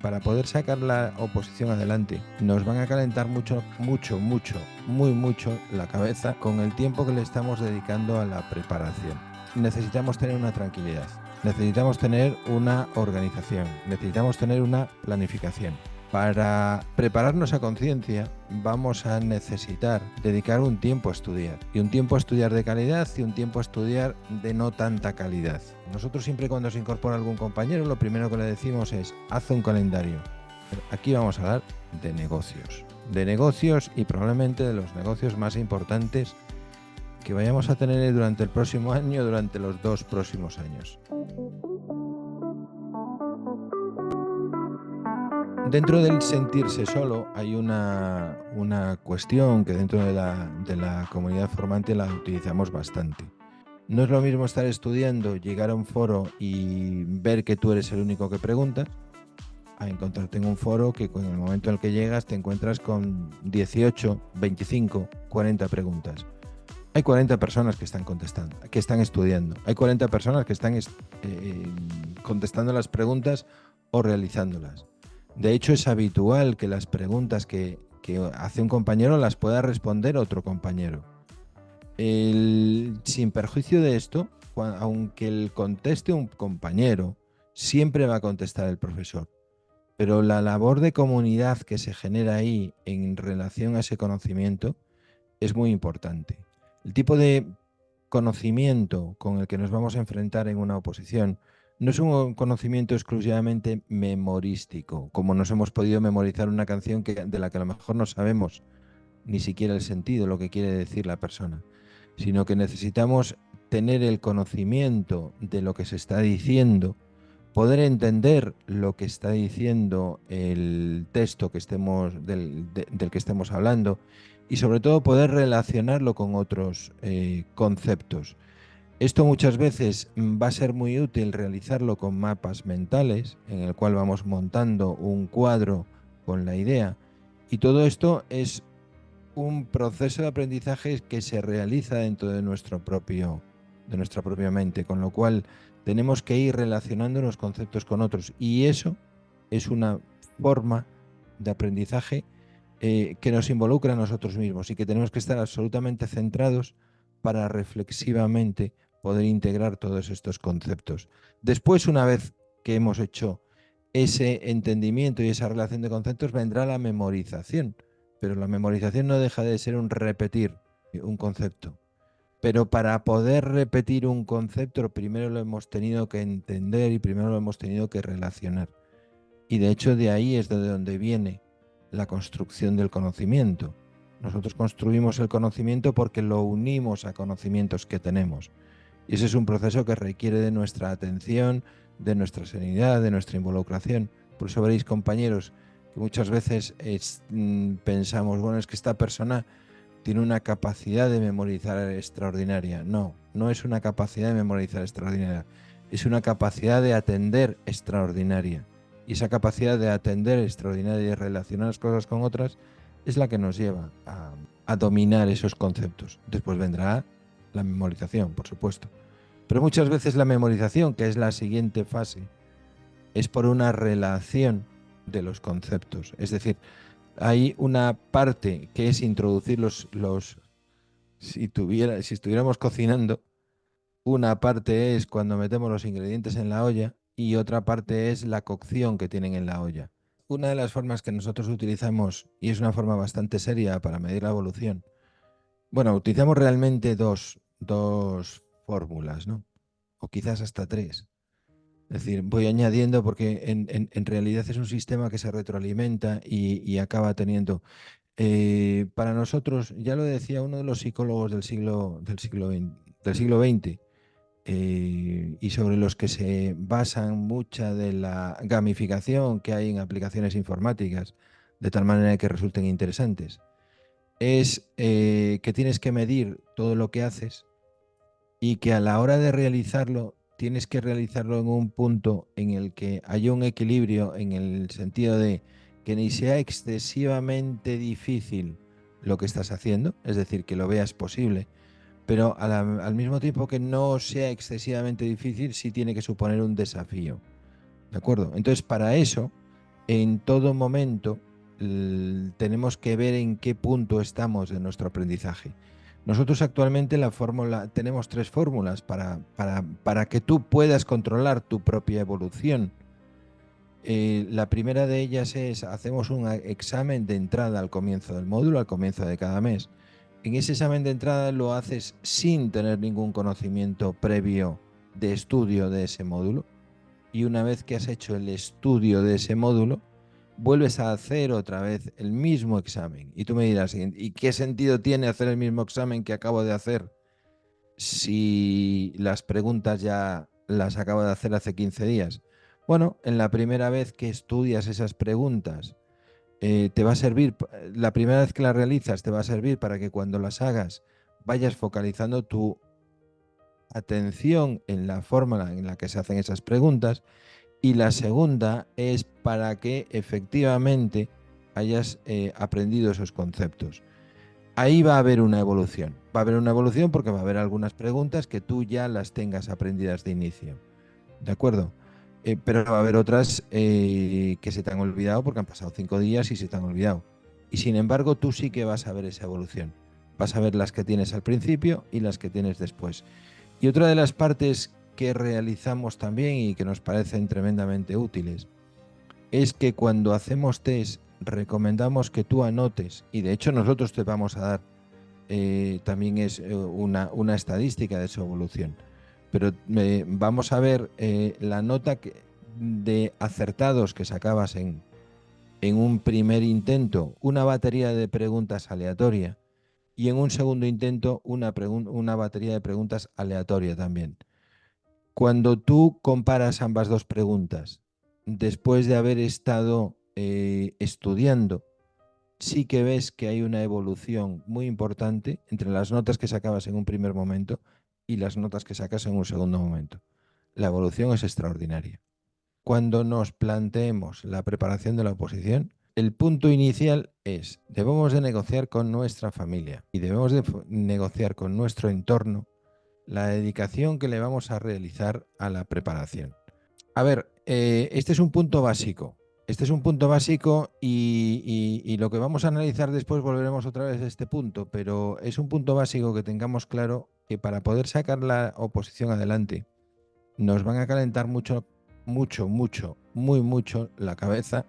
Para poder sacar la oposición adelante, nos van a calentar mucho la cabeza con el tiempo que le estamos dedicando a la preparación. Necesitamos tener una tranquilidad, necesitamos tener una organización, necesitamos tener una planificación. Para prepararnos a conciencia vamos a necesitar dedicar un tiempo a estudiar, y un tiempo a estudiar de calidad y un tiempo a estudiar de no tanta calidad. Nosotros siempre, cuando se incorpora algún compañero, lo primero que le decimos es: haz un calendario. Aquí vamos a hablar de negocios y probablemente de los negocios más importantes que vayamos a tener durante el próximo año, durante los 2 próximos años. Dentro del sentirse solo hay una cuestión que dentro de la comunidad formante la utilizamos bastante. No es lo mismo estar estudiando, llegar a un foro y ver que tú eres el único que pregunta, a encontrarte en un foro que en el momento en el que llegas te encuentras con 18, 25, 40 preguntas. Hay 40 personas que están contestando, que están estudiando. Hay 40 personas que están contestando las preguntas o realizándolas. De hecho, es habitual que las preguntas que hace un compañero las pueda responder otro compañero. Sin perjuicio de esto, aunque el conteste un compañero, siempre va a contestar el profesor. Pero la labor de comunidad que se genera ahí en relación a ese conocimiento es muy importante. El tipo de conocimiento con el que nos vamos a enfrentar en una oposición no es un conocimiento exclusivamente memorístico, como nos hemos podido memorizar una canción de la que a lo mejor no sabemos ni siquiera el sentido, lo que quiere decir la persona, sino que necesitamos tener el conocimiento de lo que se está diciendo, poder entender lo que está diciendo el texto que del que estemos hablando, y sobre todo poder relacionarlo con otros conceptos. Esto muchas veces va a ser muy útil realizarlo con mapas mentales, en el cual vamos montando un cuadro con la idea, y todo esto es un proceso de aprendizaje que se realiza dentro de nuestra propia mente, con lo cual tenemos que ir relacionando unos conceptos con otros, y eso es una forma de aprendizaje que nos involucra a nosotros mismos y que tenemos que estar absolutamente centrados para reflexivamente poder integrar todos estos conceptos. Después, una vez que hemos hecho ese entendimiento y esa relación de conceptos, vendrá la memorización. Pero la memorización no deja de ser un repetir un concepto. Pero para poder repetir un concepto, primero lo hemos tenido que entender y primero lo hemos tenido que relacionar. Y de hecho de ahí es de donde viene la construcción del conocimiento. Nosotros construimos el conocimiento porque lo unimos a conocimientos que tenemos. Y ese es un proceso que requiere de nuestra atención, de nuestra serenidad, de nuestra involucración. Por eso veréis, compañeros, que muchas veces pensamos, bueno, es que esta persona tiene una capacidad de memorizar extraordinaria. No, no es una capacidad de memorizar extraordinaria, es una capacidad de atender extraordinaria. Y esa capacidad de atender extraordinaria y de relacionar las cosas con otras es la que nos lleva a dominar esos conceptos. Después vendrá la memorización, por supuesto. Pero muchas veces la memorización, que es la siguiente fase, es por una relación de los conceptos. Es decir, hay una parte que es introducir si estuviéramos cocinando, una parte es cuando metemos los ingredientes en la olla y otra parte es la cocción que tienen en la olla. Una de las formas que nosotros utilizamos, y es una forma bastante seria para medir la evolución, bueno, utilizamos realmente dos fórmulas, ¿no? O quizás hasta tres. Es decir, voy añadiendo porque en realidad es un sistema que se retroalimenta y acaba teniendo. Para nosotros, ya lo decía uno de los psicólogos del siglo XX, y sobre los que se basan mucha de la gamificación que hay en aplicaciones informáticas, de tal manera que resulten interesantes, es que tienes que medir todo lo que haces y que a la hora de realizarlo tienes que realizarlo en un punto en el que haya un equilibrio, en el sentido de que ni sea excesivamente difícil lo que estás haciendo, es decir, que lo veas posible, pero al mismo tiempo que no sea excesivamente difícil, sí tiene que suponer un desafío. ¿De acuerdo? Entonces, para eso en todo momento tenemos que ver en qué punto estamos de nuestro aprendizaje. Nosotros actualmente tenemos 3 fórmulas para que tú puedas controlar tu propia evolución. La primera de ellas es, hacemos un examen de entrada al comienzo del módulo, al comienzo de cada mes. En ese examen de entrada lo haces sin tener ningún conocimiento previo de estudio de ese módulo. Y una vez que has hecho el estudio de ese módulo, vuelves a hacer otra vez el mismo examen. Y tú me dirás, ¿y qué sentido tiene hacer el mismo examen que acabo de hacer si las preguntas ya las acabo de hacer hace 15 días? Bueno, en la primera vez que estudias esas preguntas, te va a servir, la primera vez que las realizas, te va a servir para que cuando las hagas vayas focalizando tu atención en la fórmula en la que se hacen esas preguntas. Y la segunda es para que efectivamente hayas aprendido esos conceptos. Ahí va a haber una evolución. Va a haber una evolución porque va a haber algunas preguntas que tú ya las tengas aprendidas de inicio. ¿De acuerdo? Pero va a haber otras que se te han olvidado porque han pasado 5 días y se te han olvidado. Y sin embargo, tú sí que vas a ver esa evolución. Vas a ver las que tienes al principio y las que tienes después. Y otra de las partes que realizamos también y que nos parecen tremendamente útiles es que cuando hacemos test recomendamos que tú anotes, y de hecho nosotros te vamos a dar, también es una estadística de su evolución, pero vamos a ver la nota de acertados que sacabas en un primer intento, una batería de preguntas aleatoria, y en un segundo intento una batería de preguntas aleatoria también. Cuando tú comparas ambas dos preguntas, después de haber estado estudiando, sí que ves que hay una evolución muy importante entre las notas que sacabas en un primer momento y las notas que sacas en un segundo momento. La evolución es extraordinaria. Cuando nos planteemos la preparación de la oposición, el punto inicial es, debemos de negociar con nuestra familia y debemos de negociar con nuestro entorno la dedicación que le vamos a realizar a la preparación. A ver, este es un punto básico. Este es un punto básico y lo que vamos a analizar después volveremos otra vez a este punto, pero es un punto básico que tengamos claro que para poder sacar la oposición adelante nos van a calentar mucho, muy mucho la cabeza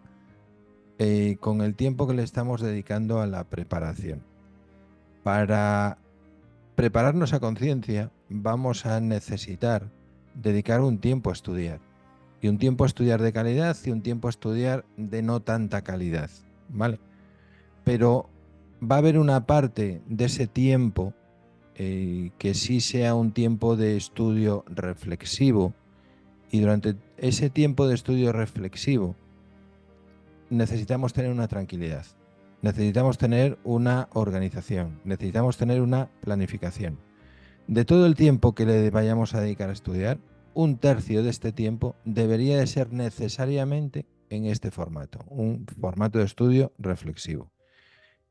con el tiempo que le estamos dedicando a la preparación. Para prepararnos a conciencia, vamos a necesitar dedicar un tiempo a estudiar. Y un tiempo a estudiar de calidad y un tiempo a estudiar de no tanta calidad, ¿vale? Pero va a haber una parte de ese tiempo que sí sea un tiempo de estudio reflexivo, y durante ese tiempo de estudio reflexivo necesitamos tener una tranquilidad, necesitamos tener una organización, necesitamos tener una planificación. De todo el tiempo que le vayamos a dedicar a estudiar, un tercio de este tiempo debería de ser necesariamente en este formato, un formato de estudio reflexivo.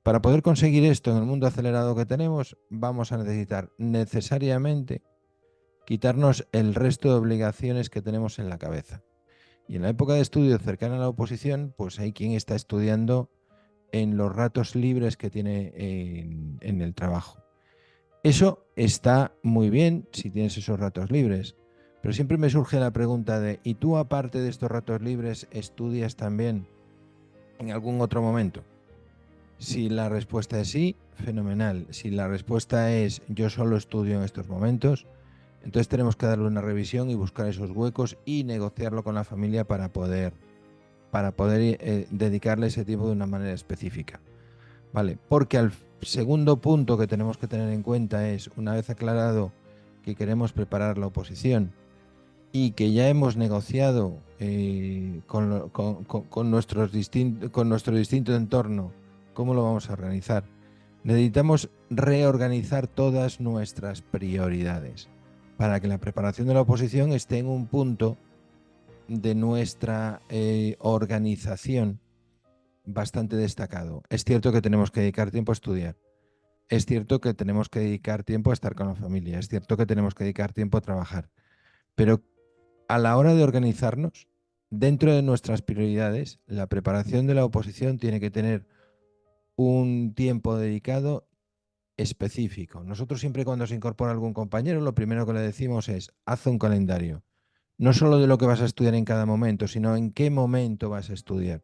Para poder conseguir esto en el mundo acelerado que tenemos, vamos a necesitar necesariamente quitarnos el resto de obligaciones que tenemos en la cabeza. Y en la época de estudio cercana a la oposición, pues hay quien está estudiando en los ratos libres que tiene en el trabajo. Eso está muy bien si tienes esos ratos libres, pero siempre me surge la pregunta de, ¿y tú aparte de estos ratos libres estudias también en algún otro momento? Si la respuesta es sí, fenomenal. Si la respuesta es yo solo estudio en estos momentos, entonces tenemos que darle una revisión y buscar esos huecos y negociarlo con la familia para poder dedicarle ese tiempo de una manera específica. ¿Vale? Porque al segundo punto que tenemos que tener en cuenta es, una vez aclarado que queremos preparar la oposición y que ya hemos negociado con nuestro distinto entorno cómo lo vamos a organizar, necesitamos reorganizar todas nuestras prioridades para que la preparación de la oposición esté en un punto de nuestra organización bastante destacado. Es cierto que tenemos que dedicar tiempo a estudiar. Es cierto que tenemos que dedicar tiempo a estar con la familia. Es cierto que tenemos que dedicar tiempo a trabajar. Pero a la hora de organizarnos, dentro de nuestras prioridades, la preparación de la oposición tiene que tener un tiempo dedicado específico. Nosotros siempre cuando se incorpora algún compañero, lo primero que le decimos es, haz un calendario. No solo de lo que vas a estudiar en cada momento, sino en qué momento vas a estudiar.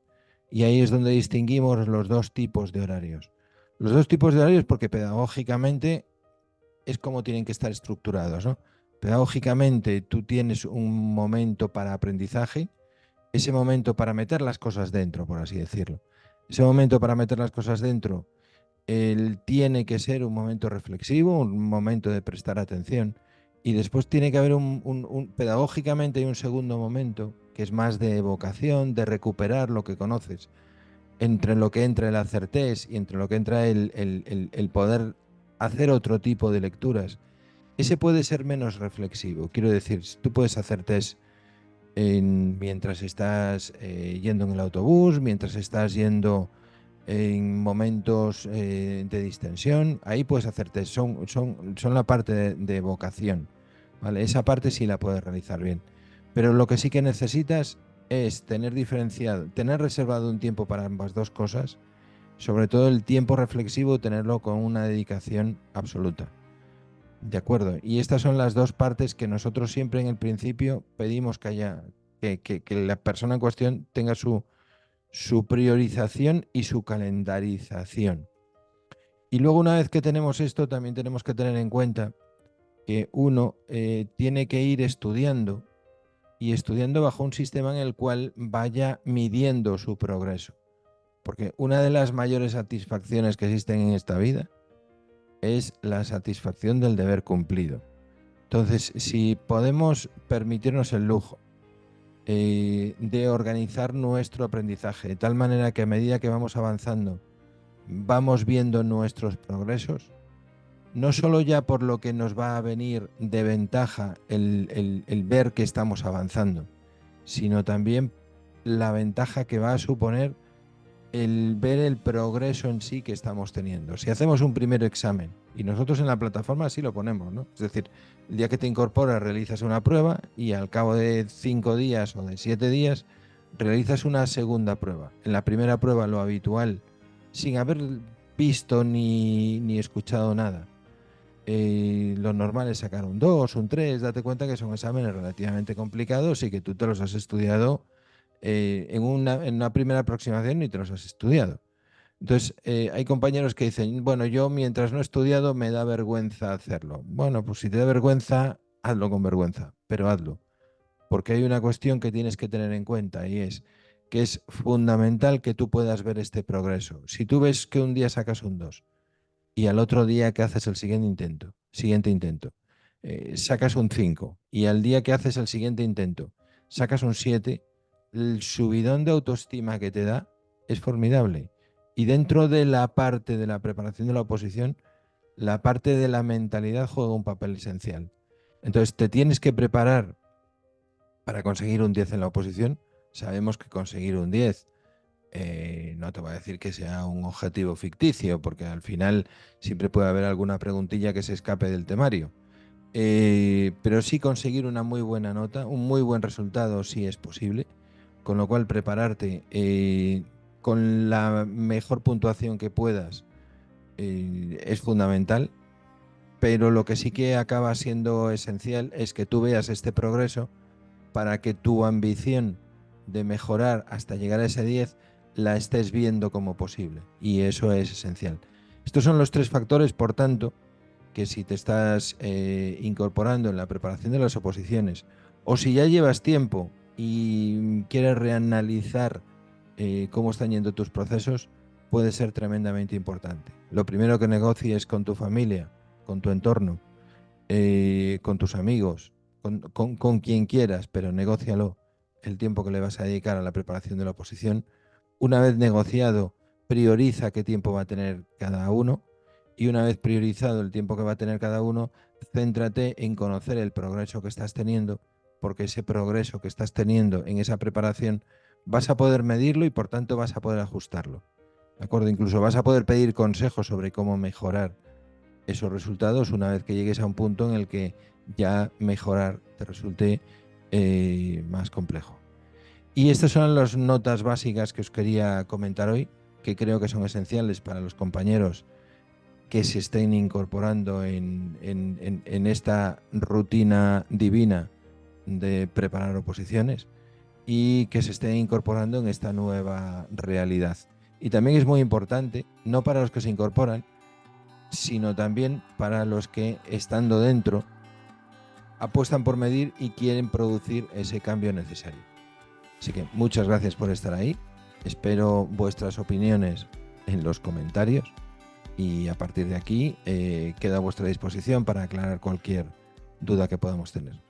Y ahí es donde distinguimos los dos tipos de horarios. Los dos tipos de horarios porque pedagógicamente es como tienen que estar estructurados, ¿no? Pedagógicamente tú tienes un momento para aprendizaje, ese momento para meter las cosas dentro, por así decirlo. Ese momento para meter las cosas dentro, él tiene que ser un momento reflexivo, un momento de prestar atención. Y después tiene que haber pedagógicamente hay un segundo momento que es más de evocación, de recuperar lo que conoces. Entre lo que entra el hacer test y entre lo que entra el poder hacer otro tipo de lecturas. Ese puede ser menos reflexivo. Quiero decir, tú puedes hacer test mientras estás yendo en el autobús, mientras estás yendo en momentos de distensión, ahí puedes hacer test. Son la parte de vocación. ¿Vale? Esa parte sí la puedes realizar bien. Pero lo que sí que necesitas es tener diferenciado, tener reservado un tiempo para ambas dos cosas, sobre todo el tiempo reflexivo, tenerlo con una dedicación absoluta. De acuerdo. Y estas son las dos partes que nosotros siempre en el principio pedimos que haya, que la persona en cuestión tenga su priorización y su calendarización. Y luego una vez que tenemos esto, también tenemos que tener en cuenta que uno tiene que ir estudiando y estudiando bajo un sistema en el cual vaya midiendo su progreso. Porque una de las mayores satisfacciones que existen en esta vida es la satisfacción del deber cumplido. Entonces, si podemos permitirnos el lujo de organizar nuestro aprendizaje de tal manera que a medida que vamos avanzando vamos viendo nuestros progresos, no solo ya por lo que nos va a venir de ventaja el ver que estamos avanzando, sino también la ventaja que va a suponer el ver el progreso en sí que estamos teniendo. Si hacemos un primer examen, y nosotros en la plataforma así lo ponemos, ¿no? Es decir, el día que te incorporas realizas una prueba y al cabo de 5 días o de 7 días realizas una segunda prueba. En la primera prueba lo habitual, sin haber visto ni escuchado nada, lo normal es sacar un 2, un 3, date cuenta que son exámenes relativamente complicados y que tú te los has estudiado en una primera aproximación y te los has estudiado. Entonces, hay compañeros que dicen, bueno, yo mientras no he estudiado me da vergüenza hacerlo. Bueno, pues si te da vergüenza, hazlo con vergüenza, pero hazlo. Porque hay una cuestión que tienes que tener en cuenta y es que es fundamental que tú puedas ver este progreso. Si tú ves que un día sacas un 2 y al otro día que haces el siguiente intento, sacas un 5 y al día que haces el siguiente intento, sacas un 7, el subidón de autoestima que te da es formidable. Y dentro de la parte de la preparación de la oposición, la parte de la mentalidad juega un papel esencial. Entonces, te tienes que preparar para conseguir un 10 en la oposición. Sabemos que conseguir un 10 no te voy a decir que sea un objetivo ficticio, porque al final siempre puede haber alguna preguntilla que se escape del temario. Pero sí conseguir una muy buena nota, un muy buen resultado si es posible, con lo cual prepararte con la mejor puntuación que puedas es fundamental, pero lo que sí que acaba siendo esencial es que tú veas este progreso para que tu ambición de mejorar hasta llegar a ese 10 la estés viendo como posible. Y eso es esencial. Estos son los tres factores, por tanto, que si te estás incorporando en la preparación de las oposiciones o si ya llevas tiempo y quieres reanalizar cómo están yendo tus procesos, puede ser tremendamente importante. Lo primero que negocies con tu familia, con tu entorno, con tus amigos, con quien quieras, pero negócialo el tiempo que le vas a dedicar a la preparación de la oposición. Una vez negociado, prioriza qué tiempo va a tener cada uno y una vez priorizado el tiempo que va a tener cada uno, céntrate en conocer el progreso que estás teniendo, porque ese progreso que estás teniendo en esa preparación vas a poder medirlo y por tanto vas a poder ajustarlo. ¿De acuerdo? Incluso vas a poder pedir consejos sobre cómo mejorar esos resultados una vez que llegues a un punto en el que ya mejorar te resulte más complejo. Y estas son las notas básicas que os quería comentar hoy, que creo que son esenciales para los compañeros que se estén incorporando en esta rutina divina de preparar oposiciones y que se estén incorporando en esta nueva realidad. Y también es muy importante, no para los que se incorporan, sino también para los que, estando dentro, apuestan por medir y quieren producir ese cambio necesario. Así que muchas gracias por estar ahí. Espero vuestras opiniones en los comentarios y a partir de aquí quedo a vuestra disposición para aclarar cualquier duda que podamos tener.